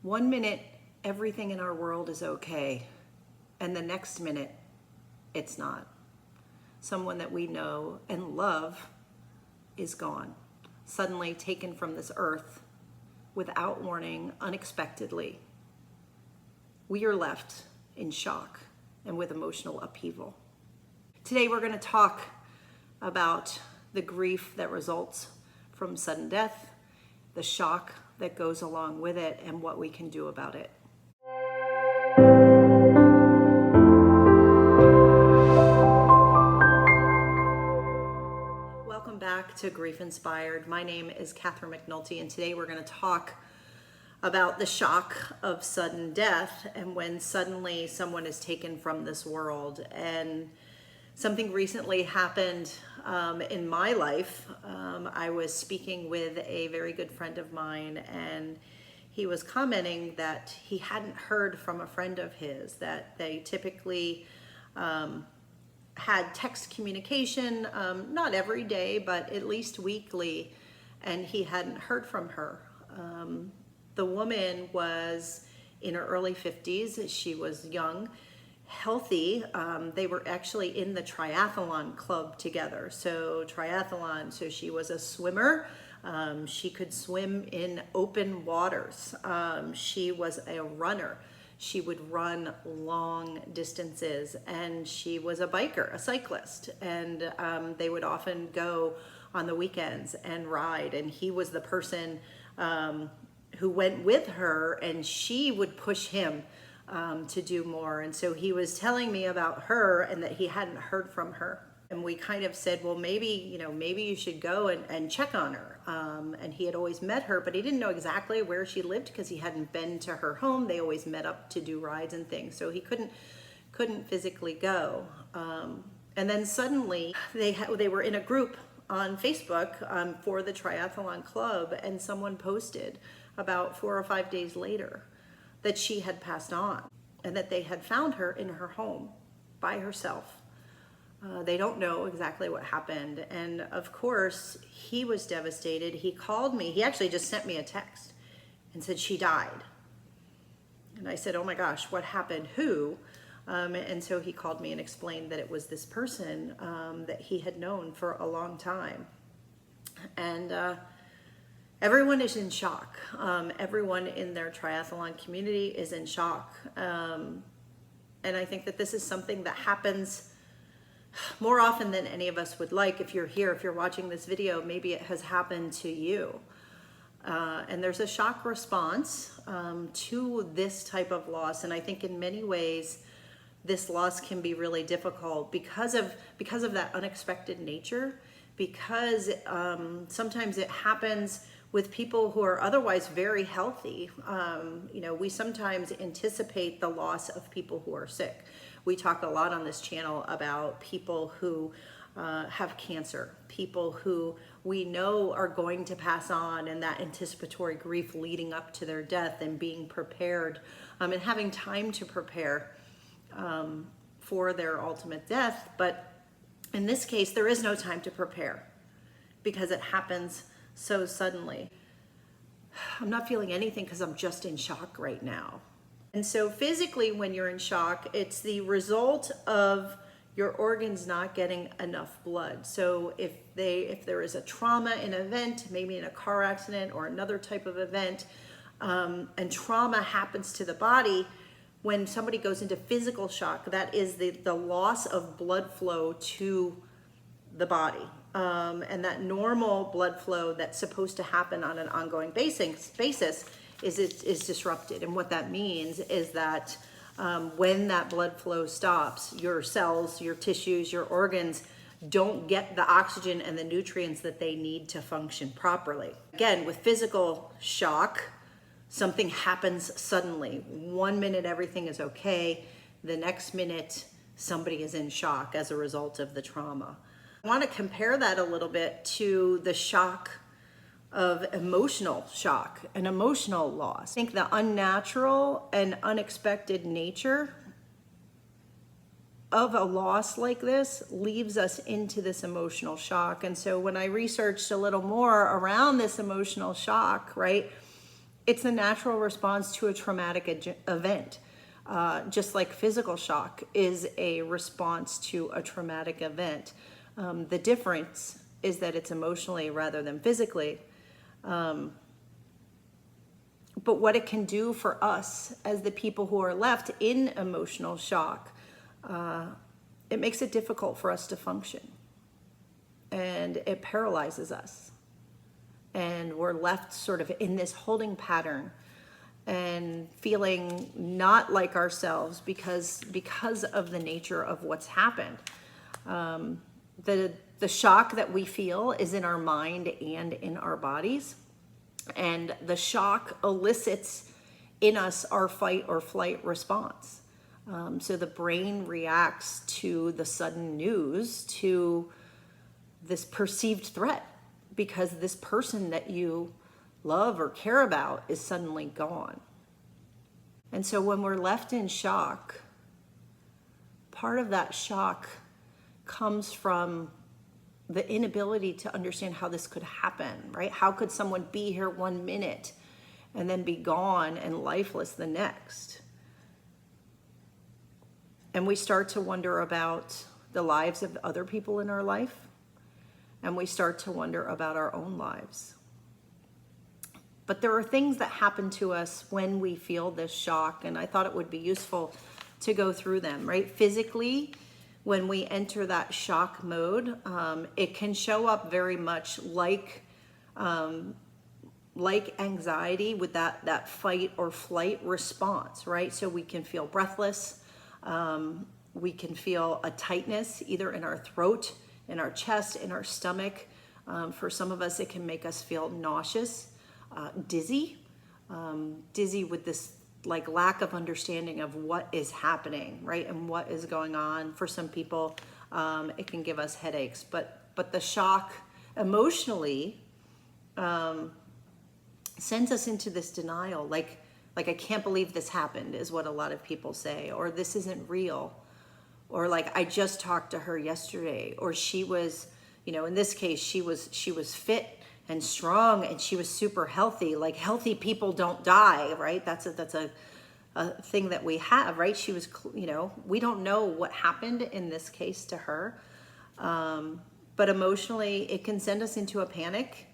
One minute, everything in our world is okay, and the next minute, it's not. Someone that we know and love is gone, suddenly taken from this earth without warning, unexpectedly. We are left in shock and with emotional upheaval. Today, we're going to talk about the grief that results from sudden death, the shock that goes along with it, and what we can do about it. Welcome back to Grief Inspired. My name is Catherine McNulty, and today we're going to talk about the shock of sudden death and when suddenly someone is taken from this world. And something recently happened in my life. I was speaking with a very good friend of mine, and he was commenting that he hadn't heard from a friend of his, that they typically had text communication, not every day, but at least weekly, and he hadn't heard from her. The woman was in her early 50s. She was young, healthy. They were actually in the triathlon club together. So she was a swimmer. She could swim in open waters. She was a runner. She would run long distances, and she was a biker, a cyclist. And they would often go on the weekends and ride. And he was the person who went with her, and she would push him to do more. And so he was telling me about her and that he hadn't heard from her. And we kind of said, well, maybe you should go and check on her. And he had always met her, but he didn't know exactly where she lived because he hadn't been to her home. They always met up to do rides and things. So he couldn't physically go. And then suddenly they were in a group on Facebook for the triathlon club, and someone posted about 4 or 5 days later that she had passed on and that they had found her in her home by herself. They don't know exactly what happened. And of course, he was devastated. He called me. He actually just sent me a text and said she died. And I said, oh my gosh, what happened? Who? And so he called me and explained that it was this person that he had known for a long time. And everyone is in shock. Everyone in their triathlon community is in shock. And I think that this is something that happens more often than any of us would like. If you're here, if you're watching this video, maybe it has happened to you. And there's a shock response to this type of loss. And I think in many ways, this loss can be really difficult because of that unexpected nature, because sometimes it happens with people who are otherwise very healthy. We sometimes anticipate the loss of people who are sick. We talk a lot on this channel about people who have cancer, people who we know are going to pass on, and that anticipatory grief leading up to their death, and being prepared and having time to prepare for their ultimate death. But in this case, there is no time to prepare because it happens so suddenly. I'm not feeling anything because I'm just in shock right now. And so physically, when you're in shock, it's the result of your organs not getting enough blood. So if there is a trauma, an event, maybe in a car accident or another type of event, and trauma happens to the body, when somebody goes into physical shock, that is the loss of blood flow to the body. And that normal blood flow that's supposed to happen on an ongoing basis is disrupted. And what that means is that when that blood flow stops, your cells, your tissues, your organs don't get the oxygen and the nutrients that they need to function properly. Again, with physical shock, something happens suddenly. 1 minute, everything is okay. The next minute, somebody is in shock as a result of the trauma. I want to compare that a little bit to the shock of emotional shock and emotional loss. I think the unnatural and unexpected nature of a loss like this leaves us into this emotional shock. And so when I researched a little more around this emotional shock, right, It's a natural response to a traumatic event. Just like physical shock is a response to a traumatic event. The difference is that it's emotionally rather than physically. But what it can do for us as the people who are left in emotional shock, it makes it difficult for us to function. And it paralyzes us. And we're left sort of in this holding pattern and feeling not like ourselves because of the nature of what's happened. The shock that we feel is in our mind and in our bodies. And the shock elicits in us our fight or flight response. So the brain reacts to the sudden news, to this perceived threat, because this person that you love or care about is suddenly gone. And so when we're left in shock, part of that shock comes from the inability to understand how this could happen, right? How could someone be here 1 minute and then be gone and lifeless the next? And we start to wonder about the lives of other people in our life, and we start to wonder about our own lives. But there are things that happen to us when we feel this shock, and I thought it would be useful to go through them, right? Physically, when we enter that shock mode, it can show up very much like anxiety with that fight or flight response, right? So we can feel breathless. We can feel a tightness either in our throat, in our chest, in our stomach. For some of us, it can make us feel nauseous, dizzy with this like lack of understanding of what is happening, right? And what is going on. For some people, it can give us headaches, but the shock emotionally sends us into this denial, like I can't believe this happened is what a lot of people say, or this isn't real, or like I just talked to her yesterday, or she was, in this case, she was fit and strong and she was super healthy. Like healthy people don't die, right? That's a thing that we have, right? She was, we don't know what happened in this case to her. But emotionally, it can send us into a panic.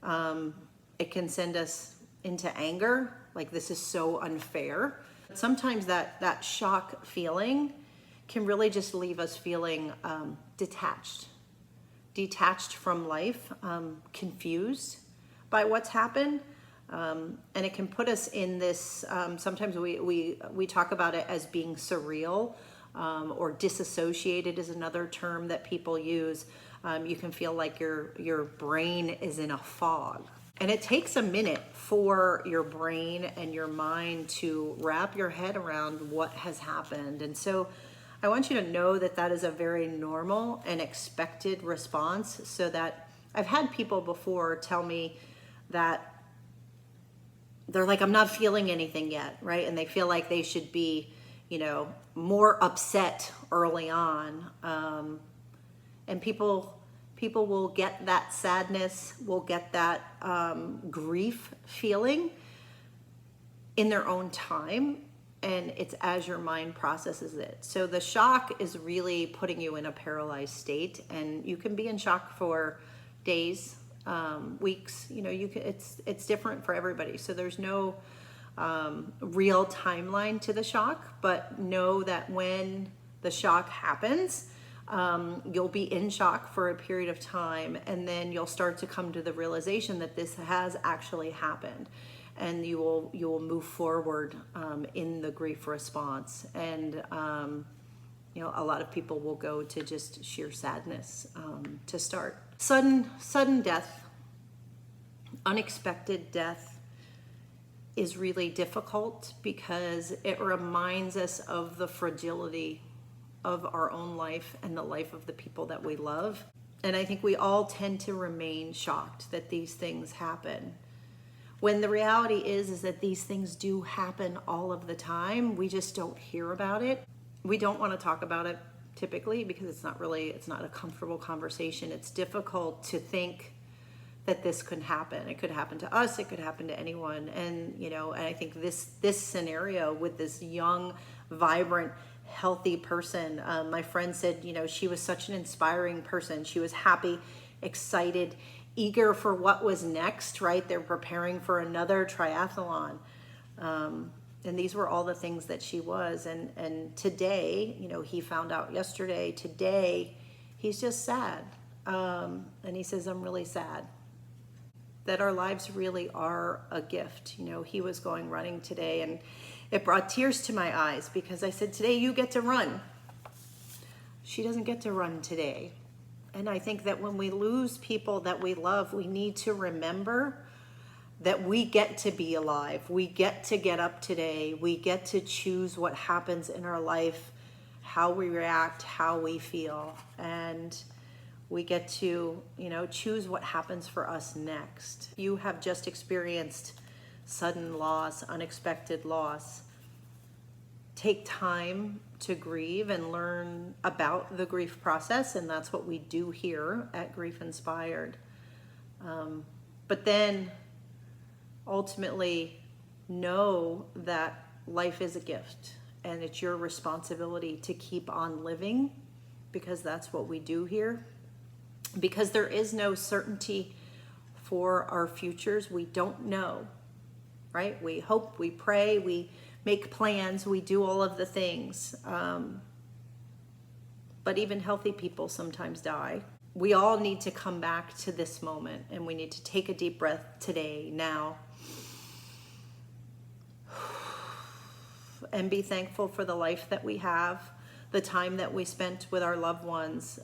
It can send us into anger. Like this is so unfair. Sometimes that shock feeling can really just leave us feeling detached from life, confused by what's happened. And it can put us in this, sometimes we talk about it as being surreal, or disassociated is another term that people use. You can feel like your brain is in a fog. And it takes a minute for your brain and your mind to wrap your head around what has happened. And so I want you to know that that is a very normal and expected response, so that I've had people before tell me that they're like, I'm not feeling anything yet, right? And they feel like they should be, more upset early on. And people will get that sadness, will get that grief feeling in their own time. And it's as your mind processes it. So the shock is really putting you in a paralyzed state, and you can be in shock for days, weeks. It's different for everybody. So there's no real timeline to the shock, but know that when the shock happens, you'll be in shock for a period of time, and then you'll start to come to the realization that this has actually happened. And you will move forward in the grief response, and a lot of people will go to just sheer sadness to start. Sudden death, unexpected death, is really difficult because it reminds us of the fragility of our own life and the life of the people that we love. And I think we all tend to remain shocked that these things happen, when the reality is that these things do happen all of the time. We just don't hear about it. We don't want to talk about it typically because it's not a comfortable conversation. It's difficult to think that this could happen. It could happen to us, it could happen to anyone. And, you know, and I think this scenario with this young, vibrant, healthy person, my friend said, you know, she was such an inspiring person. She was happy, excited, eager for what was next, right? They're preparing for another triathlon. And these were all the things that she was. And today, you know, he found out yesterday, today, he's just sad. And he says, I'm really sad. That our lives really are a gift. You know, he was going running today, and it brought tears to my eyes because I said, today you get to run. She doesn't get to run today. And I think that when we lose people that we love, we need to remember that we get to be alive. We get to get up today. We get to choose what happens in our life, how we react, how we feel. And we get to, you know, choose what happens for us next. You have just experienced sudden loss, unexpected loss. Take time to grieve and learn about the grief process, and that's what we do here at Grief Inspired. But then ultimately know that life is a gift, and it's your responsibility to keep on living, because that's what we do here. Because there is no certainty for our futures. We don't know, right? We hope, we pray, we make plans, we do all of the things. But even healthy people sometimes die. We all need to come back to this moment, and we need to take a deep breath today, now, and be thankful for the life that we have, the time that we spent with our loved ones.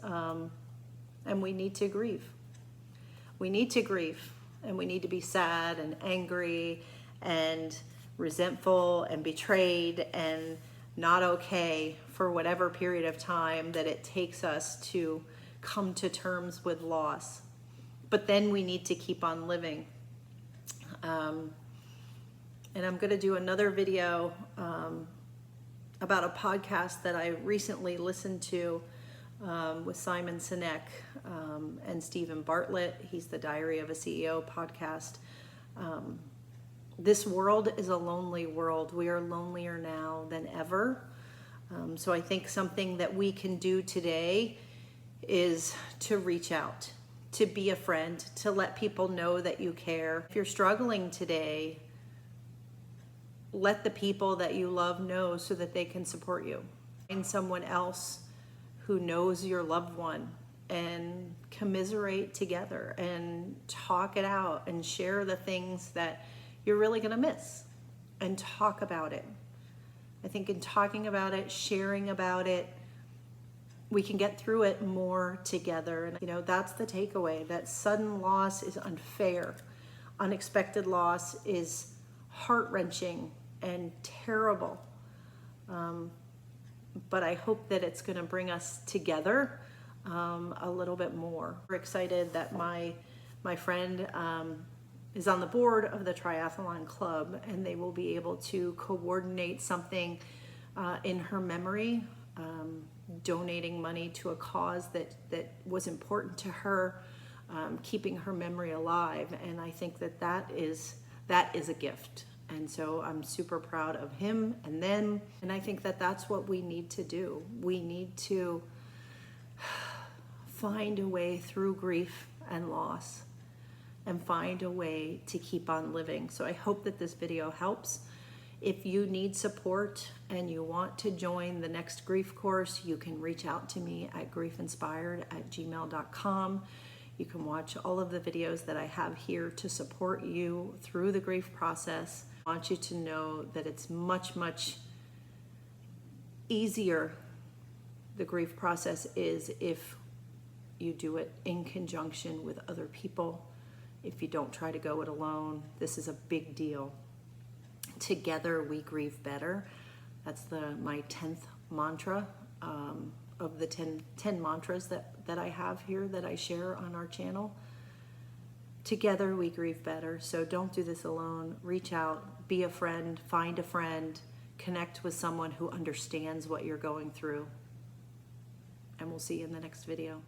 And we need to grieve. We need to grieve, and we need to be sad and angry and resentful and betrayed and not okay for whatever period of time that it takes us to come to terms with loss. But then we need to keep on living. And I'm going to do another video about a podcast that I recently listened to with Simon Sinek and Stephen Bartlett. He's the Diary of a CEO podcast. This world is a lonely world. We are lonelier now than ever. So I think something that we can do today is to reach out, to be a friend, to let people know that you care. If you're struggling today, let the people that you love know so that they can support you. Find someone else who knows your loved one and commiserate together and talk it out and share the things that you're really going to miss and talk about it. I think in talking about it, sharing about it, we can get through it more together. And, you know, that's the takeaway, that sudden loss is unfair. Unexpected loss is heart-wrenching and terrible. But I hope that it's going to bring us together a little bit more. We're excited that my friend is on the board of the Triathlon Club, and they will be able to coordinate something in her memory, donating money to a cause that was important to her, keeping her memory alive. And I think that is a gift. And so I'm super proud of him and them. And I think that that's what we need to do. We need to find a way through grief and loss and find a way to keep on living. So I hope that this video helps. If you need support and you want to join the next grief course, you can reach out to me at griefinspired@gmail.com. You can watch all of the videos that I have here to support you through the grief process. I want you to know that it's much, much easier, the grief process is, if you do it in conjunction with other people, if you don't try to go it alone. This is a big deal. Together we grieve better. That's my 10th mantra of the 10 mantras that I have here that I share on our channel. Together we grieve better. So don't do this alone. Reach out, be a friend, find a friend, connect with someone who understands what you're going through. And we'll see you in the next video.